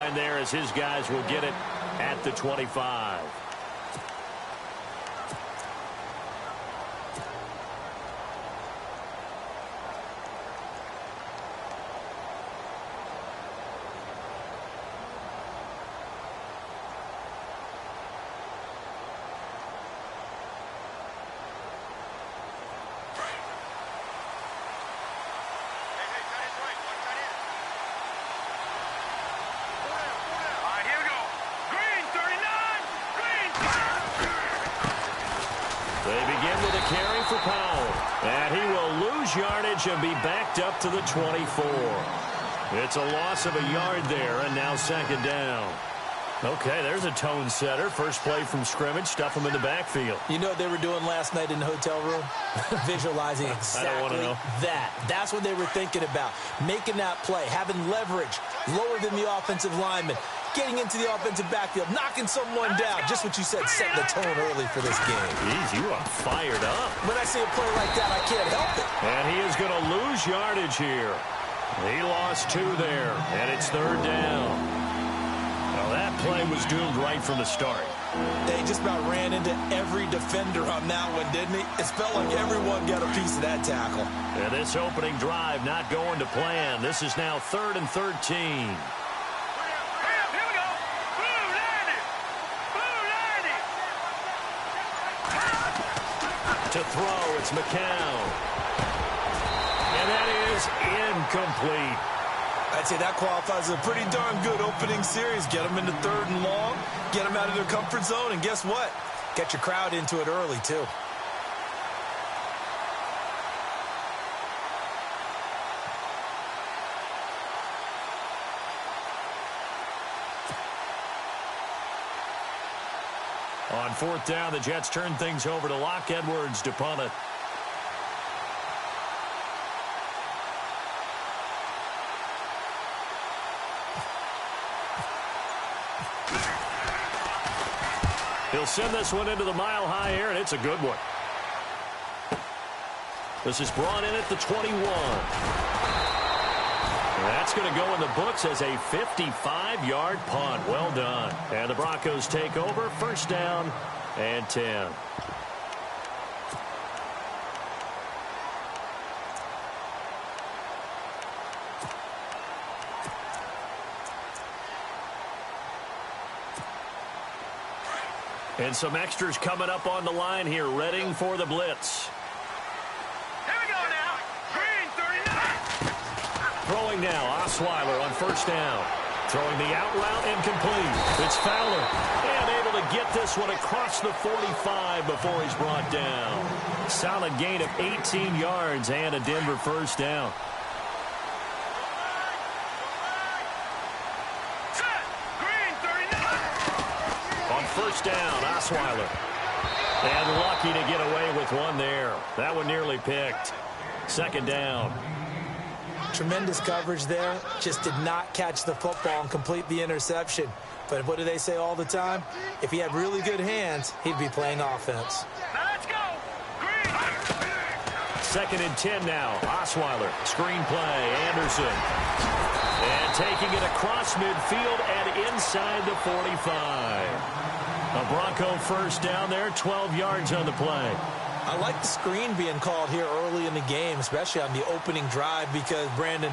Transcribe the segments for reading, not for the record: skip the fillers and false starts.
And there as his guys will get it at the 25. They begin with a carry for Powell. And he will lose yardage and be backed up to the 24. It's a loss of a yard there, and now second down. Okay, there's a tone setter. First play from scrimmage, stuff him in the backfield. You know what they were doing last night in the hotel room? Visualizing exactly I don't want to know. that. That's what they were thinking about. Making that play, having leverage, lower than the offensive lineman, getting into the offensive backfield, knocking someone down. Just what you said, setting the tone early for this game. Jeez, you are fired up. When I see a play like that, I can't help it. And he is going to lose yardage here. He lost 2 there, and it's third down. Well, that play was doomed right from the start. They just about ran into every defender on that one, didn't he? It felt like everyone got a piece of that tackle. And this opening drive not going to plan. This is now 3rd and 13. To throw, it's McCown. And that is incomplete. I'd say that qualifies as a pretty darn good opening series. Get them into 3rd and long, get them out of their comfort zone, and guess what? Get your crowd into it early, too. On 4th down, the Jets turn things over to Locke Edwards to punt it. He'll send this one into the mile-high air, and it's a good one. This is brought in at the 21. That's going to go in the books as a 55-yard punt. Well done. And the Broncos take over. First down and 10. And some extras coming up on the line here, readying for the blitz. Here we go now. Green 39. Throwing now, Osweiler on first down. Throwing the out route incomplete. It's Fowler. And able to get this one across the 45 before he's brought down. Solid gain of 18 yards and a Denver first down. First down, Osweiler. And lucky to get away with one there. That one nearly picked. Second down. Tremendous coverage there. Just did not catch the football and complete the interception. But what do they say all the time? If he had really good hands, he'd be playing offense. Now let's go. Green. 2nd and 10 now. Osweiler. Screen play. Anderson. And taking it across midfield and inside the 45. A Bronco first down there, 12 yards on the play. I like the screen being called here early in the game, especially on the opening drive, because, Brandon,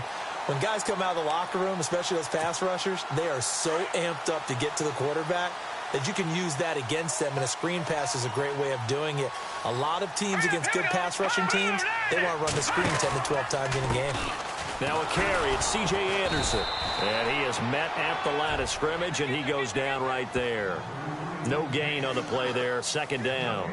when guys come out of the locker room, especially those pass rushers, they are so amped up to get to the quarterback that you can use that against them, and a screen pass is a great way of doing it. A lot of teams against good pass rushing teams, they want to run the screen 10 to 12 times in a game. Now a carry, it's C.J. Anderson. And he is met at the line of scrimmage, and he goes down right there. No gain on the play there, second down.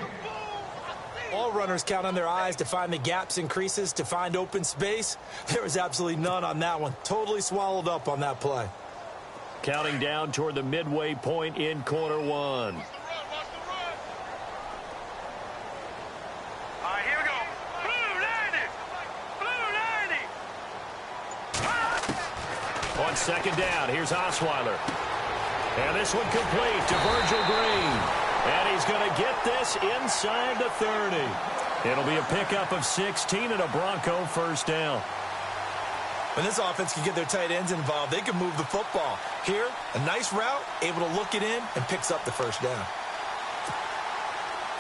All runners count on their eyes to find the gaps and creases, to find open space. There was absolutely none on that one. Totally swallowed up on that play. Counting down toward the midway point in quarter one. All right, here we go. Blue 90. Blue 90. On second down, here's Osweiler. And this one complete to Virgil Green. And he's going to get this inside the 30. It'll be a pickup of 16 and a Bronco first down. When this offense can get their tight ends involved, they can move the football. Here, a nice route, able to look it in, and picks up the first down.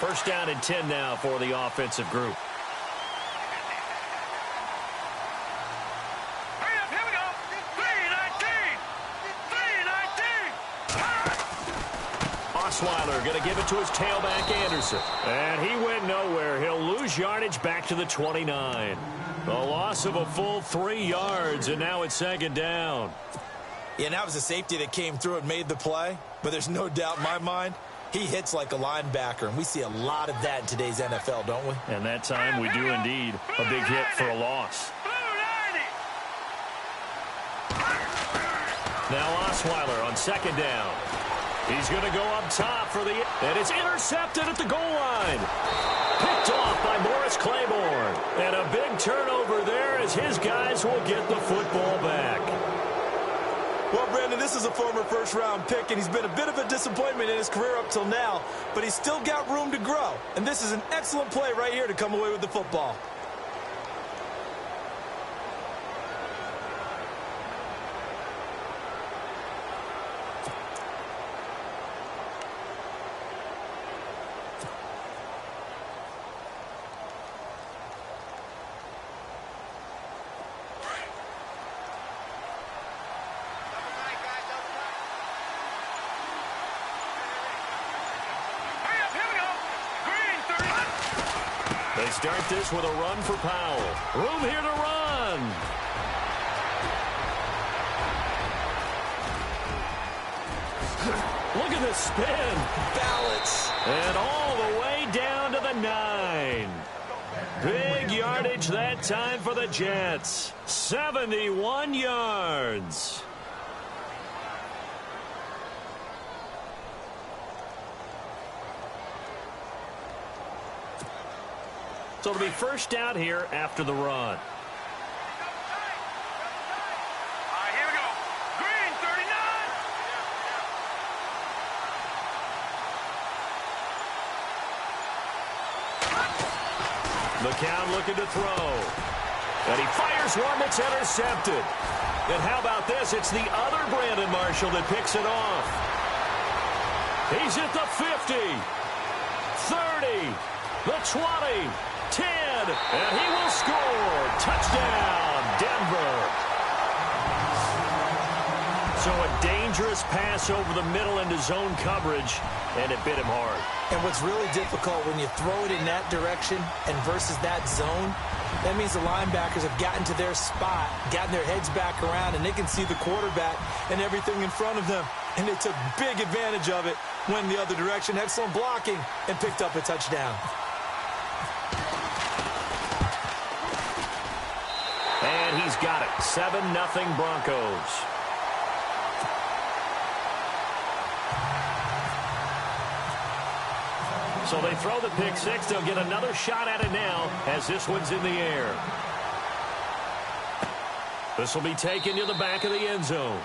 First down and 10 now for the offensive group. Hurry up, here we go. 3-19. 3-19. Osweiler going to give it to his tailback, Anderson. And he went nowhere. He'll lose yardage back to the 29. A loss of a full 3 yards, and now it's second down. Yeah, and that was a safety that came through and made the play. But there's no doubt in my mind, he hits like a linebacker, and we see a lot of that in today's NFL, don't we? And that time we do indeed. A big hit for a loss. Now Osweiler on second down. He's going to go up top for the... And it's intercepted at the goal line. Picked off by Morris Claiborne. And a big turnover there as his guys will get the football back. Well, Brandon, this is a former first-round pick, and he's been a bit of a disappointment in his career up till now, but he's still got room to grow. And this is an excellent play right here to come away with the football. They start this with a run for Powell. Room here to run. Look at this spin. Balance. And all the way down to the 9. Big yardage that time for the Jets. 71 yards. So it'll be first down here after the run. All right, here we go. Green, 39. McCown looking to throw. And he fires one that's intercepted. And how about this? It's the other Brandon Marshall that picks it off. He's at the 50, 30, the 20. 10, and he will score. Touchdown, Denver. So a dangerous pass over the middle into zone coverage, and it bit him hard. And what's really difficult when you throw it in that direction and versus that zone, that means the linebackers have gotten to their spot, gotten their heads back around, and they can see the quarterback and everything in front of them. And they took big advantage of it, went the other direction, excellent blocking, and picked up a touchdown. And he's got it. 7-0 Broncos. So they throw the pick six. They'll get another shot at it now as this one's in the air. This will be taken to the back of the end zone.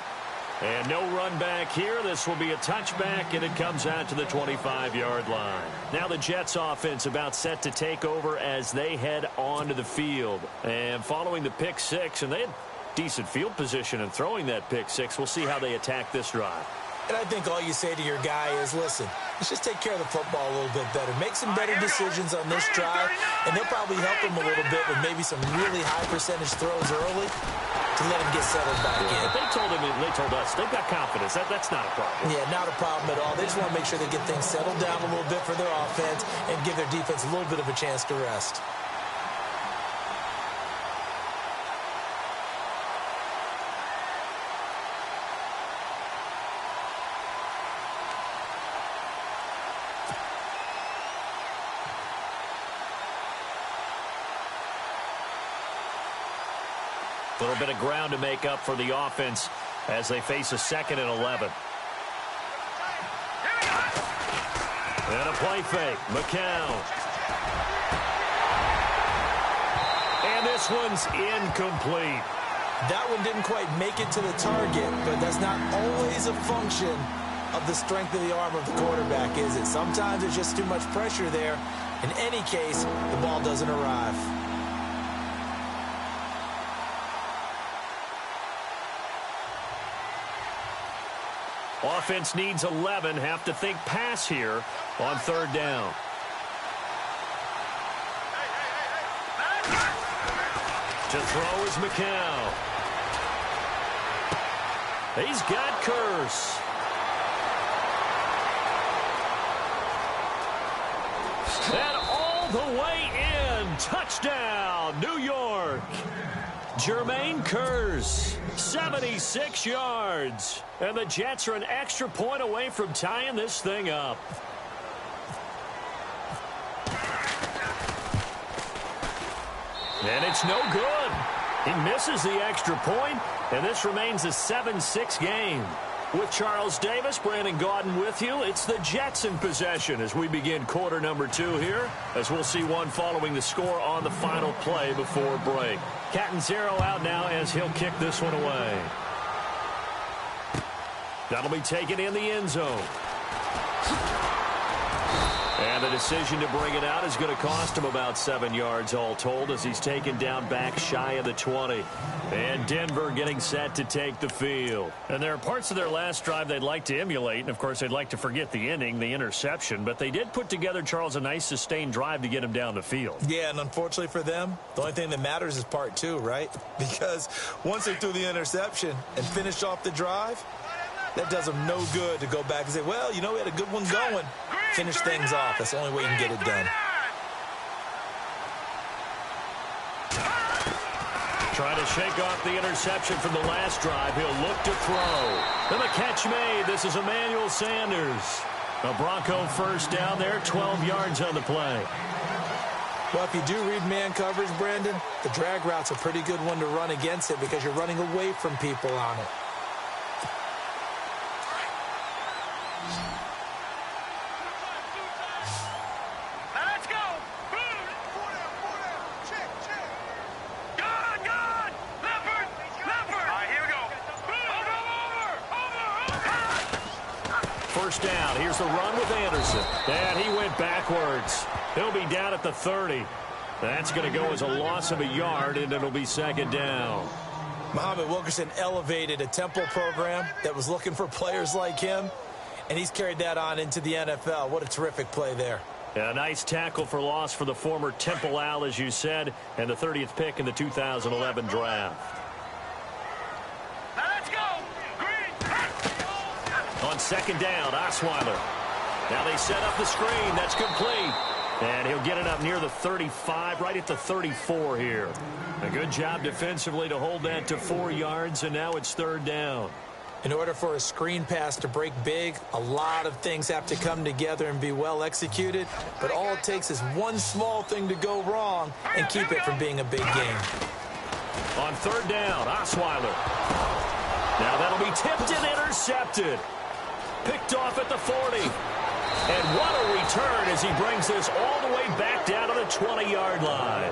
And no run back here. This will be a touchback, and it comes out to the 25-yard line. Now the Jets offense about set to take over as they head onto the field. And following the pick six, and they had decent field position in throwing that pick six. We'll see how they attack this drive. And I think all you say to your guy is, listen, let's just take care of the football a little bit better. Make some better decisions on this drive, and they'll probably help him a little bit with maybe some really high percentage throws early to let him get settled back in. But they told us, they've got confidence. That's not a problem. Yeah, not a problem at all. They just want to make sure they get things settled down a little bit for their offense and give their defense a little bit of a chance to rest. A little bit of ground to make up for the offense as they face a 2nd and 11. And a play fake. McCown. And this one's incomplete. That one didn't quite make it to the target, but that's not always a function of the strength of the arm of the quarterback, is it? Sometimes there's just too much pressure there. In any case, the ball doesn't arrive. Offense needs 11. Have to think pass here on third down. To throw is McCown. He's got Curse. And all the way in. Touchdown, New York. Jermaine Curse, 76 yards. And the Jets are an extra point away from tying this thing up. And it's no good. He misses the extra point, and this remains a 7-6 game. With Charles Davis, Brandon Gaudin with you. It's the Jets in possession as we begin quarter number 2 here, as we'll see one following the score on the final play before break. Catanzaro out now as he'll kick this one away. That'll be taken in the end zone. And the decision to bring it out is going to cost him about 7 yards all told as he's taken down back shy of the 20. And Denver getting set to take the field. And there are parts of their last drive they'd like to emulate. And, of course, they'd like to forget the inning, the interception. But they did put together, Charles, a nice sustained drive to get him down the field. Yeah, and unfortunately for them, the only thing that matters is part 2, right? Because once they threw the interception and finished off the drive, that does them no good to go back and say, well, you know, we had a good one going. Finish things off. That's the only way you can get it done. Trying to shake off the interception from the last drive. He'll look to throw. And the catch made. This is Emmanuel Sanders. A Bronco first down there, 12 yards on the play. Well, if you do read man coverage, Brandon, the drag route's a pretty good one to run against it because you're running away from people on it. First down. Here's the run with Anderson. And he went backwards. He'll be down at the 30. That's going to go as a loss of a yard, and it'll be second down. Muhammad Wilkerson elevated a Temple program that was looking for players like him, and he's carried that on into the NFL. What a terrific play there. A nice tackle for loss for the former Temple Owl, as you said, and the 30th pick in the 2011 draft. On second down, Osweiler. Now they set up the screen. That's complete. And he'll get it up near the 35, right at the 34 here. A good job defensively to hold that to 4 yards, and now it's third down. In order for a screen pass to break big, a lot of things have to come together and be well executed. But all it takes is one small thing to go wrong and keep it from being a big game. On third down, Osweiler. Now that'll be tipped and intercepted. Picked off at the 40. And what a return as he brings this all the way back down to the 20-yard line.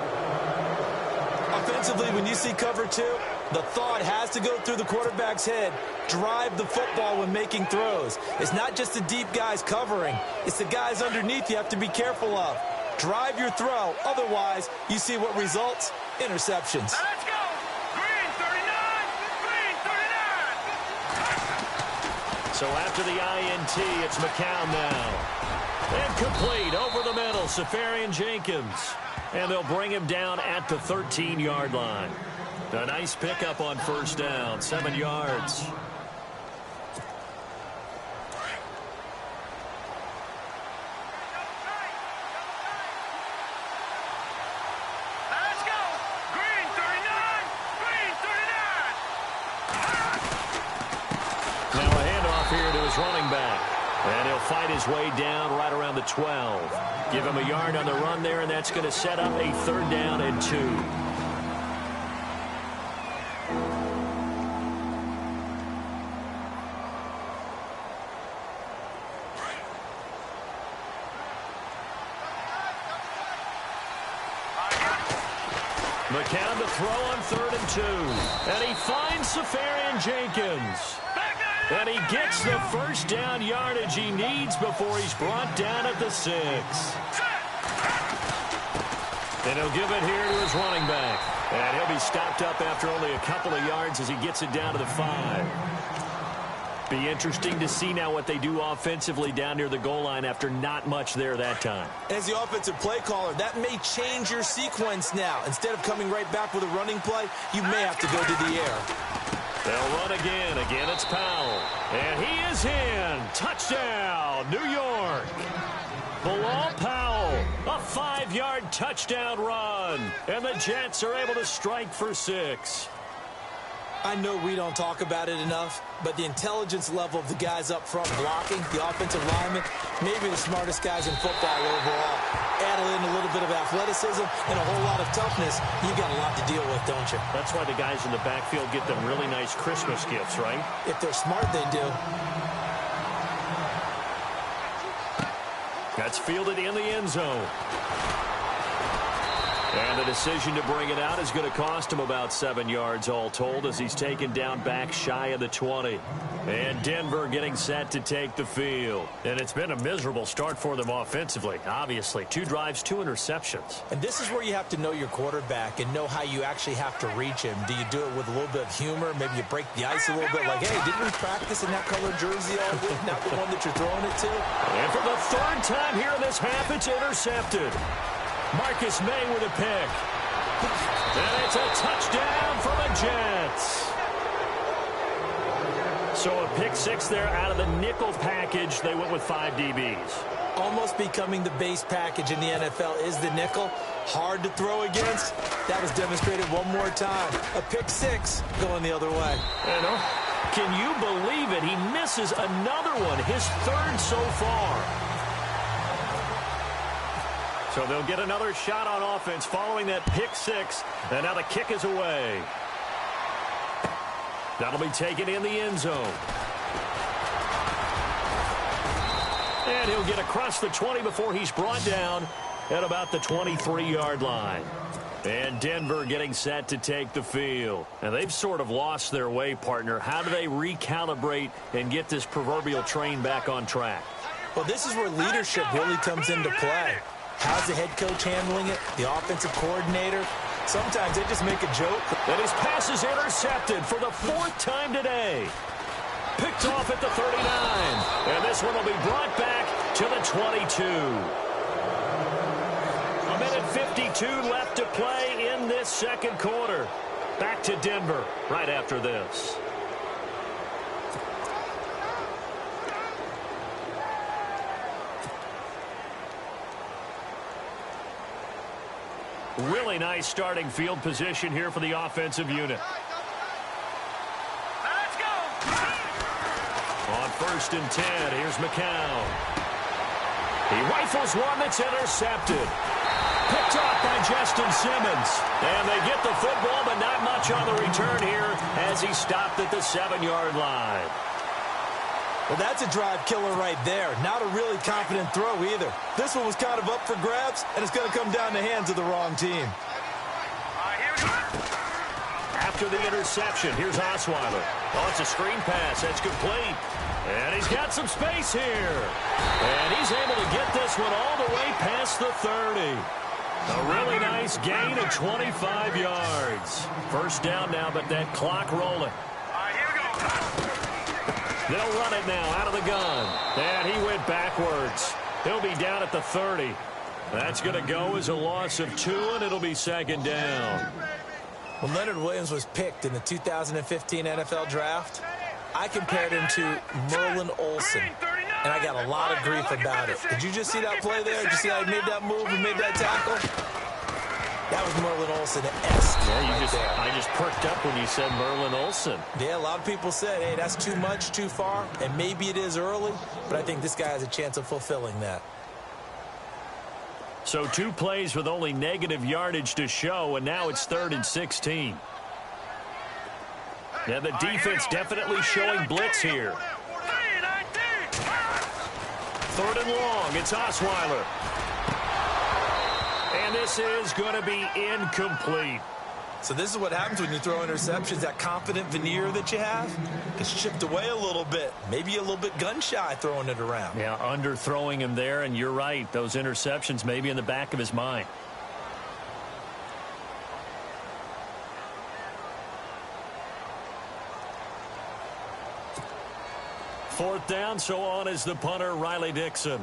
Offensively, when you see cover 2, the thought has to go through the quarterback's head. Drive the football when making throws. It's not just the deep guys covering. It's the guys underneath you have to be careful of. Drive your throw. Otherwise, you see what results? Interceptions. Let's go. Green 39. Green 39. So after the INT, it's McCown now. And complete over the middle, Safarian Jenkins. And they'll bring him down at the 13-yard line. A nice pickup on first down, 7 yards. Let's go. Green 39. Green 39. Now a handoff here to his running back. And he'll fight his way down right around the 12. Give him a yard on the run there, and that's going to set up a third down and 2. McCown to throw on 3rd and 2. And he finds Safarian Jenkins. And he gets the first down yardage he needs before he's brought down at the 6. And he'll give it here to his running back. And he'll be stopped up after only a couple of yards as he gets it down to the 5. Be interesting to see now what they do offensively down near the goal line after not much there that time. As the offensive play caller, that may change your sequence now. Instead of coming right back with a running play, you may have to go to the air. They'll run again. Again, it's Powell. And he is in. Touchdown, New York. Bilal Powell, a 5-yard touchdown run. And the Jets are able to strike for 6. I know we don't talk about it enough, but the intelligence level of the guys up front blocking, the offensive linemen, maybe the smartest guys in football overall. Add in a little bit of athleticism and a whole lot of toughness, you've got a lot to deal with, don't you? That's why the guys in the backfield get them really nice Christmas gifts, right? If they're smart, they do. That's fielded in the end zone. And the decision to bring it out is going to cost him about 7 yards all told as he's taken down back shy of the 20. And Denver getting set to take the field. And it's been a miserable start for them offensively, obviously. 2 drives, 2 interceptions. And this is where you have to know your quarterback and know how you actually have to reach him. Do you do it with a little bit of humor? Maybe you break the ice a little bit like, hey, didn't we practice in that colored jersey all week? Not the one that you're throwing it to? And for the 3rd time here in this half, it's intercepted. Marcus May with a pick. And it's a touchdown for the Jets. So a pick 6 there out of the nickel package. They went with 5 DBs. Almost becoming the base package in the NFL is the nickel. Hard to throw against. That was demonstrated one more time. A pick 6 going the other way. And, can you believe it? He misses another one, his 3rd so far. So they'll get another shot on offense following that pick 6. And now the kick is away. That'll be taken in the end zone. And he'll get across the 20 before he's brought down at about the 23-yard line. And Denver getting set to take the field. And they've sort of lost their way, partner. How do they recalibrate and get this proverbial train back on track? Well, this is where leadership really comes into play. How's the head coach handling it? The offensive coordinator? Sometimes they just make a joke. And his pass is intercepted for the 4th time today. Picked off at the 39. And this one will be brought back to the 22. A minute 52 left to play in this 2nd quarter. Back to Denver right after this. Really nice starting field position here for the offensive unit. Let's go. On 1st and 10, here's McCown. He rifles one that's intercepted. Picked off by Justin Simmons. And they get the football, but not much on the return here as he stopped at the 7-yard line. Well, that's a drive killer right there. Not a really confident throw either. This one was kind of up for grabs, and it's going to come down the hands of the wrong team. After the interception, here's Osweiler. Oh, it's a screen pass. That's complete. And he's got some space here. And he's able to get this one all the way past the 30. A really nice gain of 25 yards. 1st down now, but that clock rolling. They'll run it now out of the gun. And he went backwards. He'll be down at the 30. That's going to go as a loss of 2, and it'll be 2nd down. When Leonard Williams was picked in the 2015 NFL Draft, I compared him to Merlin Olsen, and I got a lot of grief about it. Did you just see that play there? Did you see how he made that move and made that tackle? That was Merlin Olsen-esque. Yeah, I just perked up when you said Merlin Olsen. Yeah, a lot of people said, hey, that's too much, too far, and maybe it is early, but I think this guy has a chance of fulfilling that. So 2 plays with only negative yardage to show, and now it's 3rd and 16. Now the defense definitely showing blitz here. 3rd and long, it's Osweiler. And this is going to be incomplete. So this is what happens when you throw interceptions. That confident veneer that you have gets chipped away a little bit. Maybe a little bit gun-shy throwing it around. Yeah, underthrowing him there, and you're right. Those interceptions may be in the back of his mind. 4th down, so on is the punter, Riley Dixon.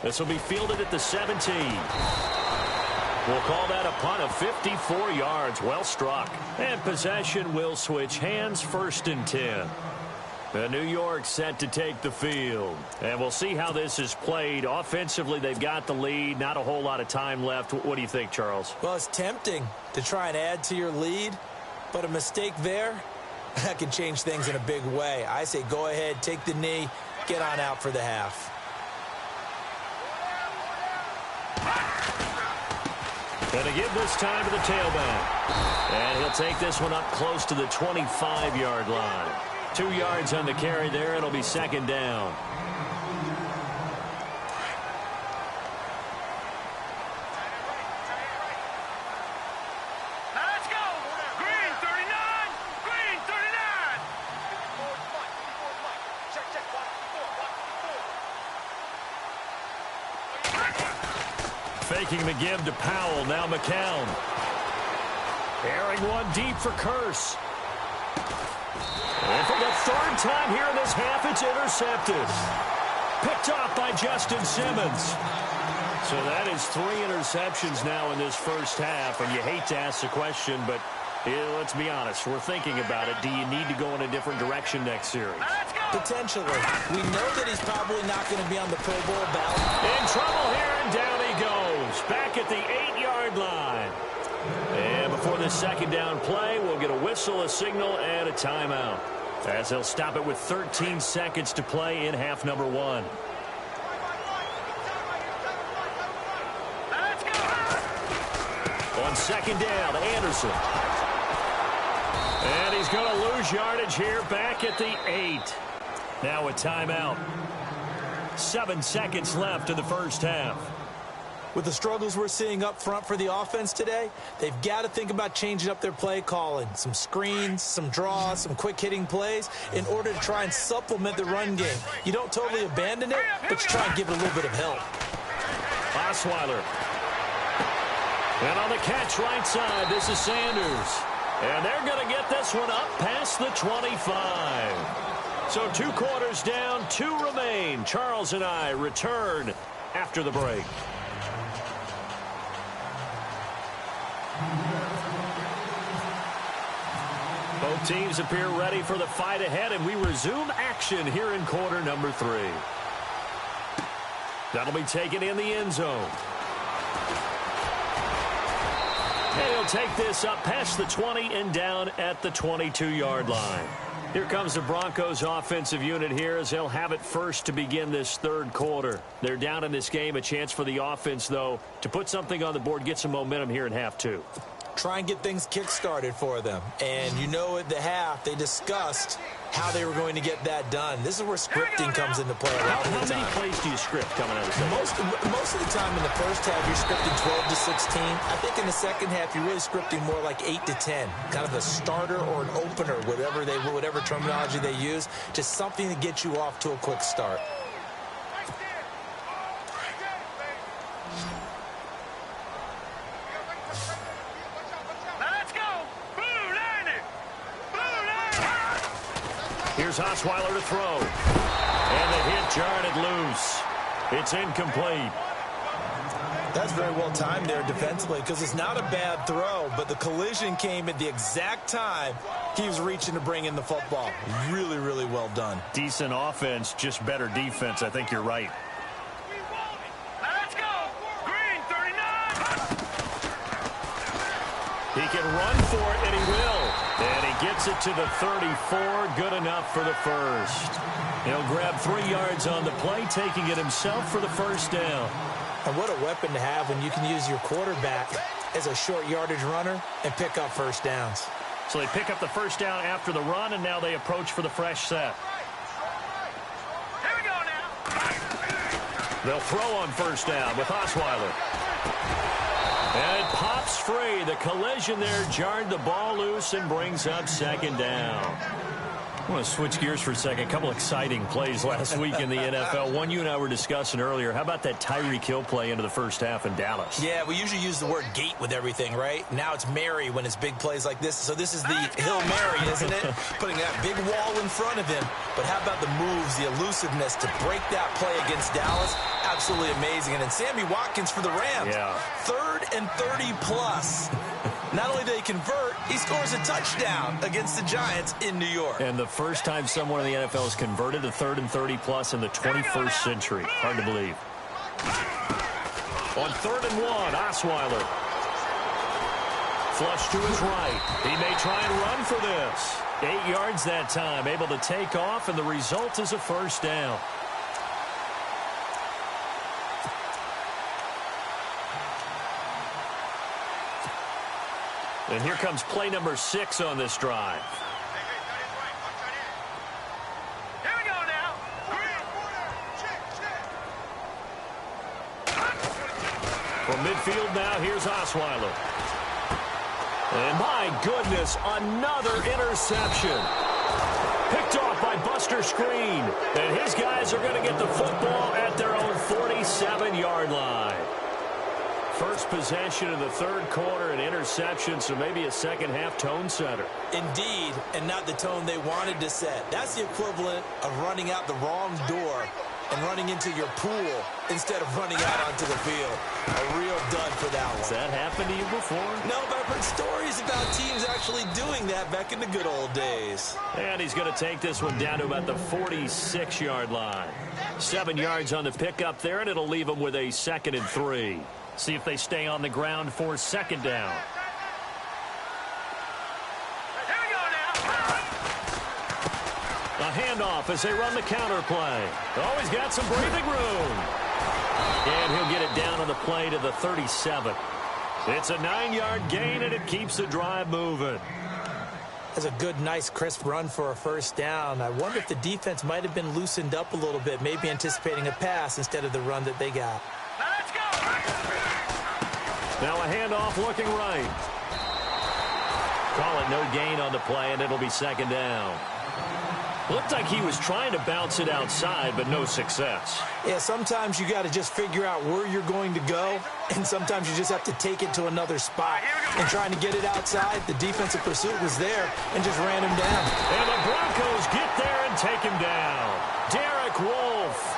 This will be fielded at the 17. We'll call that a punt of 54 yards. Well struck. And possession will switch hands, 1st and 10. The New York set to take the field. And we'll see how this is played. Offensively, they've got the lead. Not a whole lot of time left. What do you think, Charles? Well, it's tempting to try and add to your lead, but a mistake there, that can change things in a big way. I say go ahead, take the knee, get on out for the half. Going to give this time to the tailback. And he'll take this one up close to the 25-yard line. 2 yards on the carry there. It'll be 2nd down. Let's go. Green 39. Green 39. Faking the give to Powell. Now McCown. Airing one deep for Curse. And for the 3rd time here in this half, it's intercepted. Picked off by Justin Simmons. So that is 3 interceptions now in this first half. And you hate to ask the question, but let's be honest. We're thinking about it. Do you need to go in a different direction next series? Potentially. We know that he's probably not going to be on the Pro Bowl ballot. In trouble here, and down he goes. Back at the 8-yard line. And before this 2nd down play, we'll get a whistle, a signal, and a timeout. As they'll stop it with 13 seconds to play in half number 1. On 2nd down, Anderson. And he's going to lose yardage here back at the 8. Now a timeout. 7 seconds left in the first half. With the struggles we're seeing up front for the offense today, they've got to think about changing up their play calling. Some screens, some draws, some quick-hitting plays in order to try and supplement the run game. You don't totally abandon it, but you try and give it a little bit of help. Osweiler. And on the catch right side, this is Sanders. And they're going to get this one up past the 25. So 2 quarters down, 2 remain. Charles and I return after the break. Both teams appear ready for the fight ahead, and we resume action here in quarter number 3. That'll be taken in the end zone. And he'll take this up past the 20 and down at the 22-yard line. Here comes the Broncos offensive unit here as they'll have it first to begin this 3rd quarter. They're down in this game. A chance for the offense, though, to put something on the board, get some momentum here in half 2. Try and get things kick-started for them. And you know at the half, they discussed how they were going to get that done. This is where scripting comes into play a lot of the time. How many plays do you script coming out of the second? Most of the time in the first half, you're scripting 12 to 16. I think in the second half, you're really scripting more like 8 to 10. Kind of a starter or an opener, whatever terminology they use. Just something to get you off to a quick start. Here's Osweiler to throw. And the hit jarred it loose. It's incomplete. That's very well timed there defensively because it's not a bad throw, but the collision came at the exact time he was reaching to bring in the football. Really, really well done. Decent offense, just better defense. I think you're right. Let's go. Green 39. He can run for it, and he will. And he gets it to the 34. Good enough for the first. He'll grab 3 yards on the play, taking it himself for the first down. And what a weapon to have when you can use your quarterback as a short yardage runner and pick up first downs. So they pick up the first down after the run, and now they approach for the fresh set. Here we go now. They'll throw on first down with Osweiler. And it pops free. The collision there jarred the ball loose and brings up second down. I want to switch gears for a second. A couple exciting plays last week in the NFL. One you and I were discussing earlier. How about that Tyreek Hill play into the first half in Dallas? Yeah, we usually use the word gate with everything, right? Now it's Mary when it's big plays like this. So this is the Hill Mary, isn't it? Putting that big wall in front of him. But how about the moves, the elusiveness to break that play against Dallas? Absolutely amazing. And then Sammy Watkins for the Rams. Yeah. 3rd and 30 plus. Not only do they convert, he scores a touchdown against the Giants in New York. And the first time someone in the NFL has converted a 3rd and 30 plus in the 21st century. Hard to believe. On 3rd and 1, Osweiler. Flush to his right. He may try and run for this. 8 yards that time, able to take off, and the result is a first down. And here comes play number 6 on this drive. Here we go now. From midfield now, here's Osweiler. And my goodness, another interception. Picked off by Buster Skrine. And his guys are going to get the football at their own 47-yard line. First possession of the 3rd quarter, an interception, so maybe a second-half tone setter. Indeed, and not the tone they wanted to set. That's the equivalent of running out the wrong door and running into your pool instead of running out onto the field. A real dud for that one. Has that happened to you before? No, but I've heard stories about teams actually doing that back in the good old days. And he's going to take this one down to about the 46-yard line. 7 yards on the pickup there, and it'll leave him with a 2nd and 3. See if they stay on the ground for 2nd down. Here we go now. A handoff as they run the counter play. Oh, he's got some breathing room. And he'll get it down on the play to the 37. It's a 9-yard gain, and it keeps the drive moving. That's a good, nice, crisp run for a first down. I wonder if the defense might have been loosened up a little bit, maybe anticipating a pass instead of the run that they got. Now let's go. Now a handoff looking right. Call it no gain on the play, and it'll be 2nd down. Looked like he was trying to bounce it outside, but no success. Yeah, sometimes you got to just figure out where you're going to go, and sometimes you just have to take it to another spot. And trying to get it outside, the defensive pursuit was there and just ran him down. And the Broncos get there and take him down. Derek Wolfe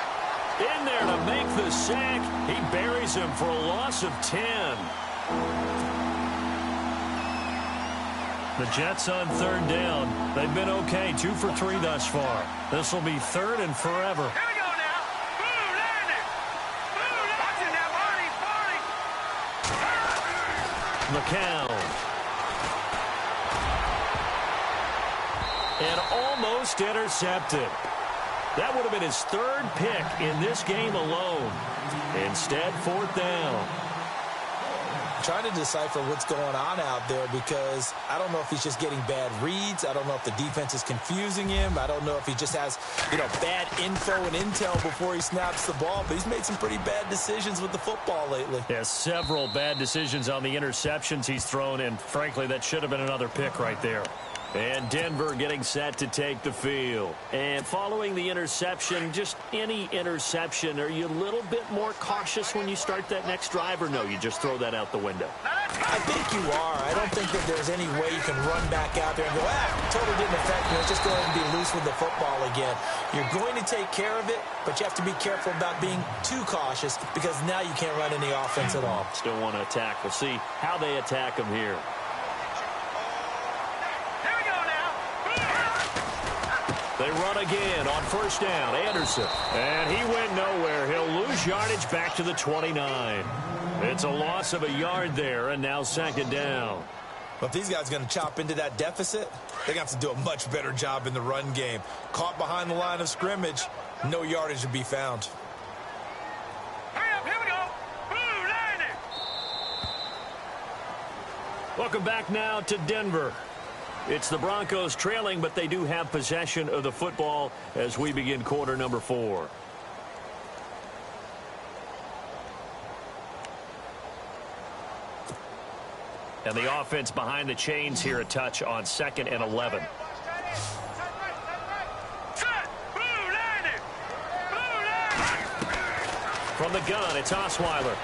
in there to make the sack. He buries him for a loss of 10. The Jets on 3rd down. They've been okay, 2 for 3 thus far. This will be 3rd and forever. Here we go now. Boom, landed. Boom, watching that body. McCown. And almost intercepted. That would have been his 3rd pick in this game alone. Instead, 4th down. Trying to decipher what's going on out there because I don't know if he's just getting bad reads. I don't know if the defense is confusing him. I don't know if he just has, bad info and intel before he snaps the ball. But he's made some pretty bad decisions with the football lately. Yeah, several bad decisions on the interceptions he's thrown, and frankly, that should have been another pick right there. And Denver getting set to take the field. And following the interception, just any interception, are you a little bit more cautious when you start that next drive, or no, you just throw that out the window? I think you are. I don't think that there's any way you can run back out there and go, totally didn't affect me. Let's just go ahead and be loose with the football again. You're going to take care of it, but you have to be careful about being too cautious because now you can't run any offense at all. Still want to attack. We'll see how they attack him here. They run again on 1st down. Anderson. And he went nowhere. He'll lose yardage back to the 29. It's a loss of a yard there, and now 2nd down. Well, if these guys are going to chop into that deficit, they're going to have to do a much better job in the run game. Caught behind the line of scrimmage, no yardage to be found. Hurry up, here we go. Boom, landed. Welcome back now to Denver. It's the Broncos trailing, but they do have possession of the football as we begin quarter number 4. And the offense behind the chains here, a touch on 2nd and 11. From the gun, it's Osweiler.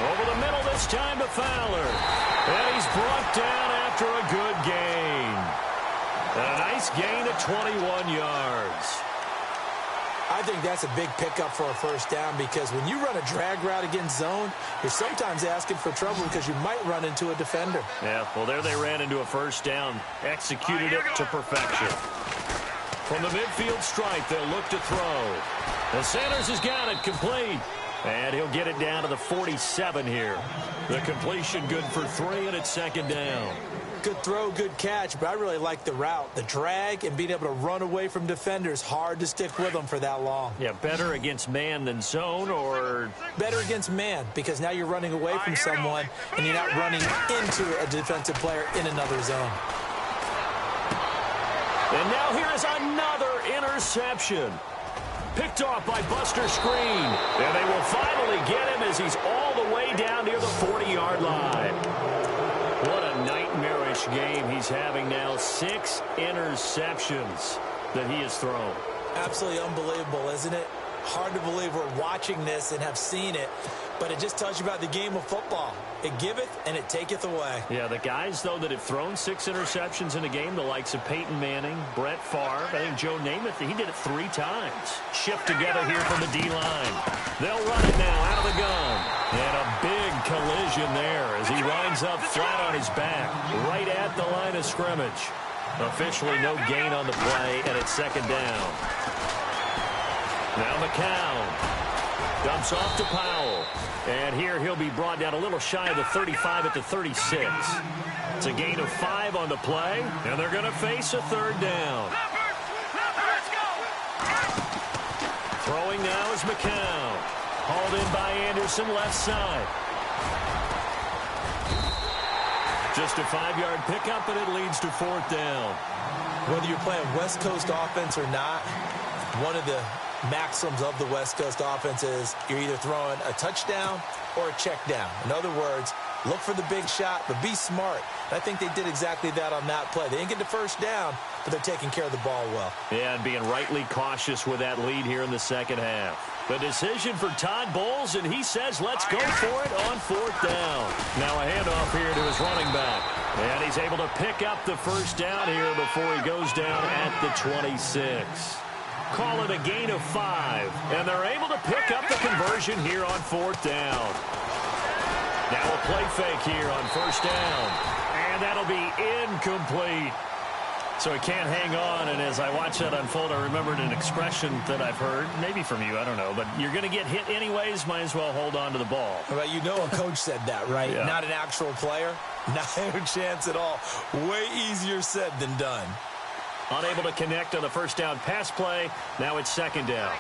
Over the middle this time to Fowler. And he's brought down after a good gain. And a nice gain of 21 yards. I think that's a big pickup for a first down because when you run a drag route against zone, you're sometimes asking for trouble because you might run into a defender. Yeah, well, there they ran into a first down. Executed it to perfection. From the midfield stripe, they'll look to throw. And Sanders has got it complete. And he'll get it down to the 47 here. The completion good for 3, and it's second down. Good throw, good catch, but I really like the route. The drag and being able to run away from defenders, hard to stick with them for that long. Yeah, better against man than zone, or? Better against man, because now you're running away from someone and you're not running into a defensive player in another zone. And now here is another interception. Picked off by Buster Screen. And they will finally get him as he's all the way down near the 40-yard line. What a nightmarish game he's having now. 6 interceptions that he has thrown. Absolutely unbelievable, isn't it? Hard to believe we're watching this and have seen it, but it just tells you about the game of football. It giveth and it taketh away. Yeah, the guys, though, that have thrown 6 interceptions in a game, the likes of Peyton Manning, Brett Favre, I think Joe Namath, he did it 3 times. Shift together here from the D-line. They'll run it now out of the gun. And a big collision there as he winds up flat on his back, right at the line of scrimmage. Officially no gain on the play, and it's second down. Now McCown dumps off to Powell. And here he'll be brought down a little shy of the 35 at the 36. It's a gain of 5 on the play, and they're going to face a third down. Throwing now is McCown. Hauled in by Anderson, left side. Just a 5-yard pickup, and it leads to 4th down. Whether you're playing West Coast offense or not, one of the maxims of the West Coast offense is you're either throwing a touchdown or a check down. In other words, look for the big shot, but be smart. And I think they did exactly that on that play. They didn't get the first down, but they're taking care of the ball well. Yeah, and being rightly cautious with that lead here in the second half. The decision for Todd Bowles, and he says let's go for it on 4th down. Now a handoff here to his running back. And he's able to pick up the first down here before he goes down at the 26. Call it a gain of 5, and they're able to pick up the conversion here on 4th down. Now a play fake here on 1st down, and that'll be incomplete. So he can't hang on, and as I watch that unfold, I remembered an expression that I've heard, maybe from you, I don't know, but you're going to get hit anyways, might as well hold on to the ball. Well, you know a coach said that, right? Yeah. Not an actual player. Not a chance at all. Way easier said than done. Unable to connect on the first down pass play. Now it's second down.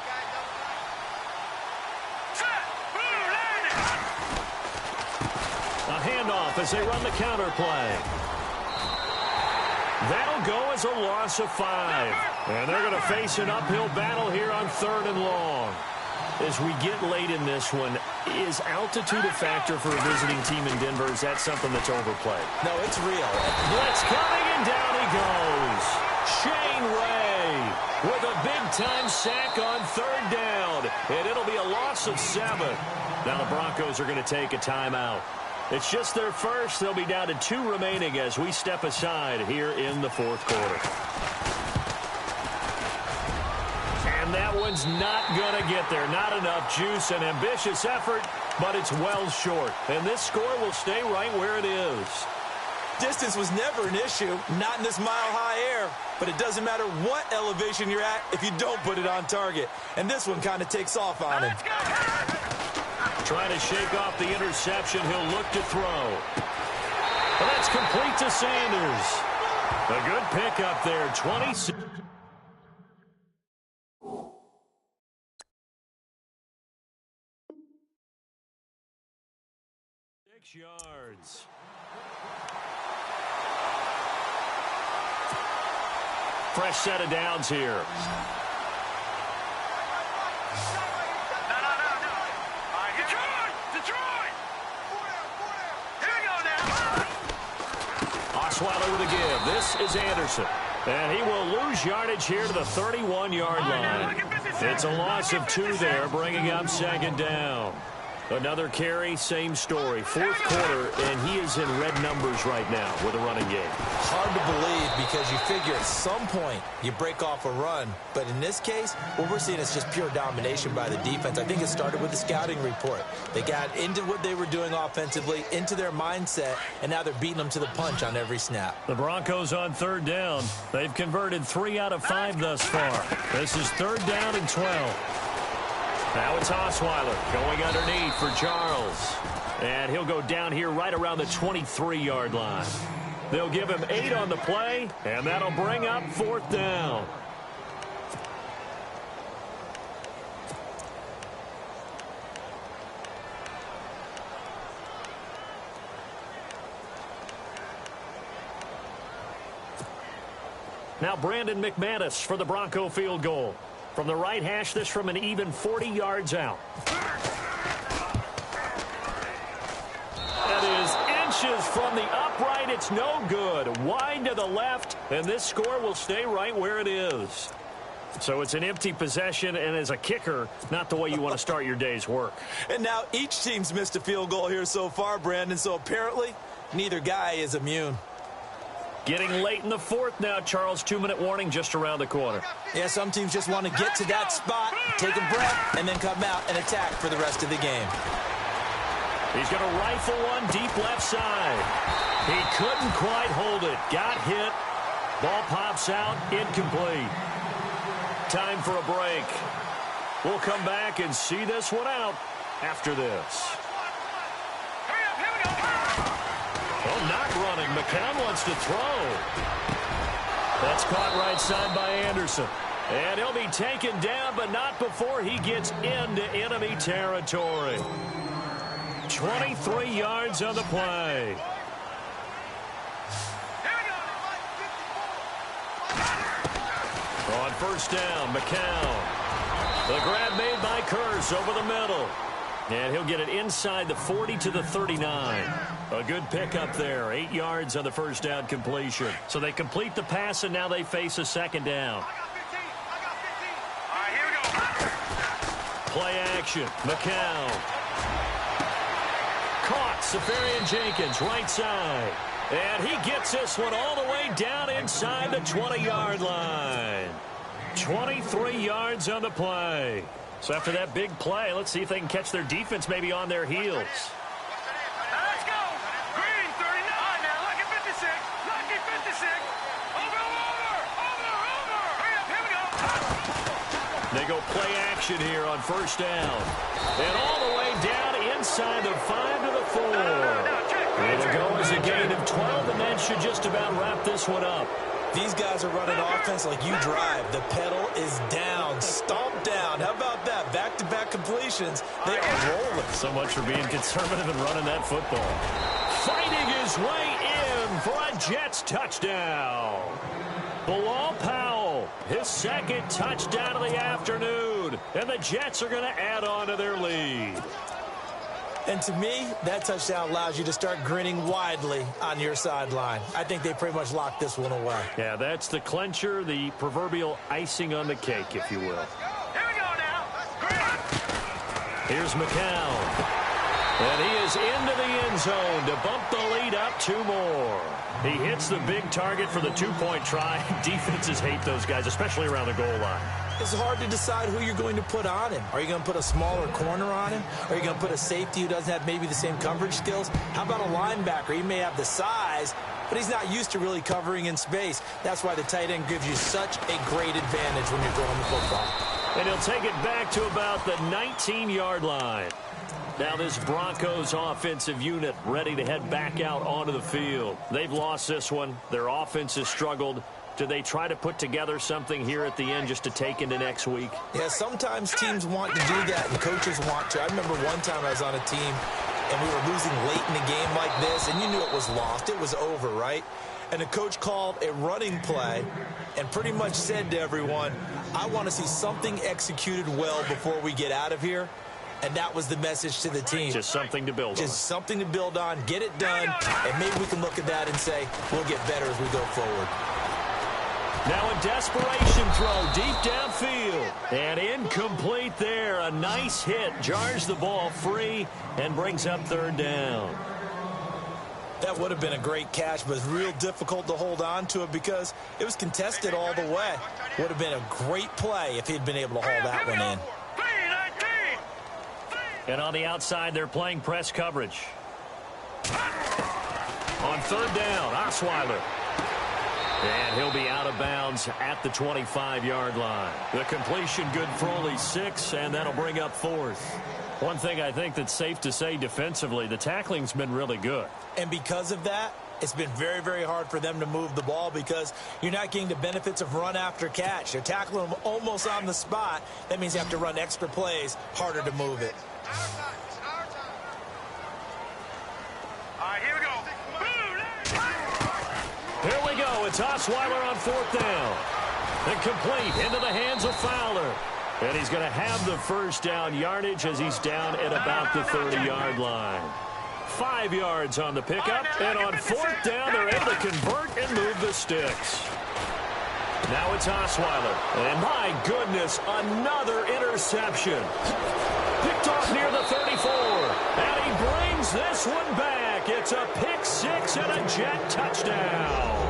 A handoff as they run the counter play. That'll go as a loss of 5. And they're going to face an uphill battle here on 3rd and long. As we get late in this one, is altitude a factor for a visiting team in Denver? Is that something that's overplayed? No, it's real. Blitz coming, and down he goes. Shane Ray with a big-time sack on 3rd down. And it'll be a loss of 7. Now the Broncos are going to take a timeout. It's just their first. They'll be down to 2 remaining as we step aside here in the 4th quarter. And that one's not going to get there. Not enough juice. An ambitious effort, but it's well short. And this score will stay right where it is. Distance was never an issue, not in this mile-high air, but it doesn't matter what elevation you're at if you don't put it on target. And this one kind of takes off on him. Trying to shake off the interception. He'll look to throw. And that's complete to Sanders. A good pickup there. 26 yards. Fresh set of downs here. Osweiler with a give. This is Anderson. And he will lose yardage here to the 31-yard line. It's a loss of 2 there, bringing up second down. Another carry, same story. Fourth quarter, and he is in red numbers right now with a running game. Hard to believe because you figure at some point you break off a run. But in this case, what we're seeing is just pure domination by the defense. I think it started with the scouting report. They got into what they were doing offensively, into their mindset, and now they're beating them to the punch on every snap. The Broncos on third down. They've converted 3 out of 5 thus far. This is third down and 12. Now it's Osweiler going underneath for Charles. And he'll go down here right around the 23-yard line. They'll give him 8 on the play, and that'll bring up fourth down. Now Brandon McManus for the Bronco field goal. From the right hash, this from an even 40 yards out. That is inches from the upright. It's no good. Wide to the left, and this score will stay right where it is. So it's an empty possession, and as a kicker, not the way you want to start your day's work. And now each team's missed a field goal here so far, Brandon, so apparently neither guy is immune. Getting late in the fourth now, Charles. 2-minute warning just around the corner. Yeah, some teams just want to get to that spot, take a breath, and then come out and attack for the rest of the game. He's going to rifle one deep left side. He couldn't quite hold it. Got hit. Ball pops out. Incomplete. Time for a break. We'll come back and see this one out after this. Oh, not running. McCown wants to throw. That's caught right side by Anderson. And he'll be taken down, but not before he gets into enemy territory. 23 yards on the play. On first down, McCown. The grab made by Kearse over the middle. And he'll get it inside the 40 to the 39. A good pickup there. 8 yards on the first down completion. So they complete the pass, and now they face a second down. Play action. McCown. Caught. Safarian Jenkins, right side. And he gets this one all the way down inside the 20-yard line. 23 yards on the play. So after that big play, let's see if they can catch their defense maybe on their heels. Let's go. Green 39. Now lucky 56. Lucky 56. Over. Hurry up. Here we go. They go play action here on first down. And all the way down inside the 5 to the 4. It'll go as a gain of 12, and that should just about wrap this one up. These guys are running offense like you drive. The pedal is down, stomped down. How about that? Back-to-back completions. They are rolling. So much for being conservative and running that football. Fighting his way in for a Jets touchdown. Bilal Powell, his second touchdown of the afternoon. And the Jets are going to add on to their lead. And to me, that touchdown allows you to start grinning widely on your sideline. I think they pretty much locked this one away. Yeah, that's the clincher, the proverbial icing on the cake, if you will. Here we go now. Here's McCown. And he is into the end zone to bump the lead up 2 more. He hits the big target for the 2-point try. Defenses hate those guys, especially around the goal line. It's hard to decide who you're going to put on him. Are you going to put a smaller corner on him? Are you going to put a safety who doesn't have maybe the same coverage skills? How about a linebacker? He may have the size, but he's not used to really covering in space. That's why the tight end gives you such a great advantage when you're throwing the football. And he'll take it back to about the 19-yard line. Now this Broncos offensive unit ready to head back out onto the field. They've lost this one. Their offense has struggled. Do they try to put together something here at the end just to take into next week? Yeah, sometimes teams want to do that, and coaches want to. I remember one time I was on a team, and we were losing late in a game like this, and you knew it was lost. It was over, right? And the coach called a running play and pretty much said to everyone, I want to see something executed well before we get out of here. And that was the message to the team. Just something to build on. Just something to build on, get it done, and maybe we can look at that and say, we'll get better as we go forward. Now a desperation throw deep downfield. And incomplete there. A nice hit. Jars the ball free and brings up third down. That would have been a great catch, but it's real difficult to hold on to it because it was contested all the way. Would have been a great play if he'd been able to haul that one in. And on the outside, they're playing press coverage. On third down, Osweiler. And he'll be out of bounds at the 25-yard line. The completion good for only 6, and that'll bring up fourth. One thing I think that's safe to say defensively, the tackling's been really good. And because of that, it's been very, very hard for them to move the ball because you're not getting the benefits of run after catch. They're tackling them almost on the spot. That means you have to run extra plays, harder to move it. All right, here we go. Here we go. It's Osweiler on fourth down. And complete into the hands of Fowler. And he's going to have the first down yardage as he's down at about the 30-yard line. 5 yards on the pickup. And on fourth down, they're able to convert and move the sticks. Now it's Osweiler. And my goodness, another interception. Picked off near the 34. And he brings this one back. It's a pick 6 and a Jet touchdown.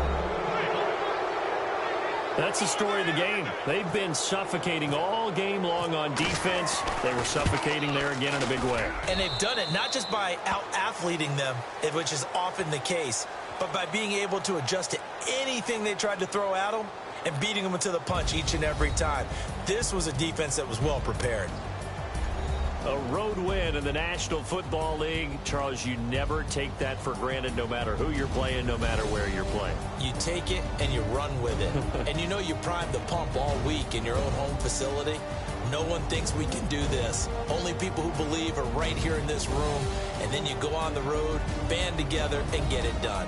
That's the story of the game. They've been suffocating all game long on defense. They were suffocating there again in a big way. And they've done it not just by out-athleting them, which is often the case, but by being able to adjust to anything they tried to throw at them and beating them to the punch each and every time. This was a defense that was well prepared. A road win in the National Football League. Charles, you never take that for granted no matter who you're playing, no matter where you're playing. You take it and you run with it. And you know you primed the pump all week in your own home facility. No one thinks we can do this. Only people who believe are right here in this room. And then you go on the road, band together, and get it done.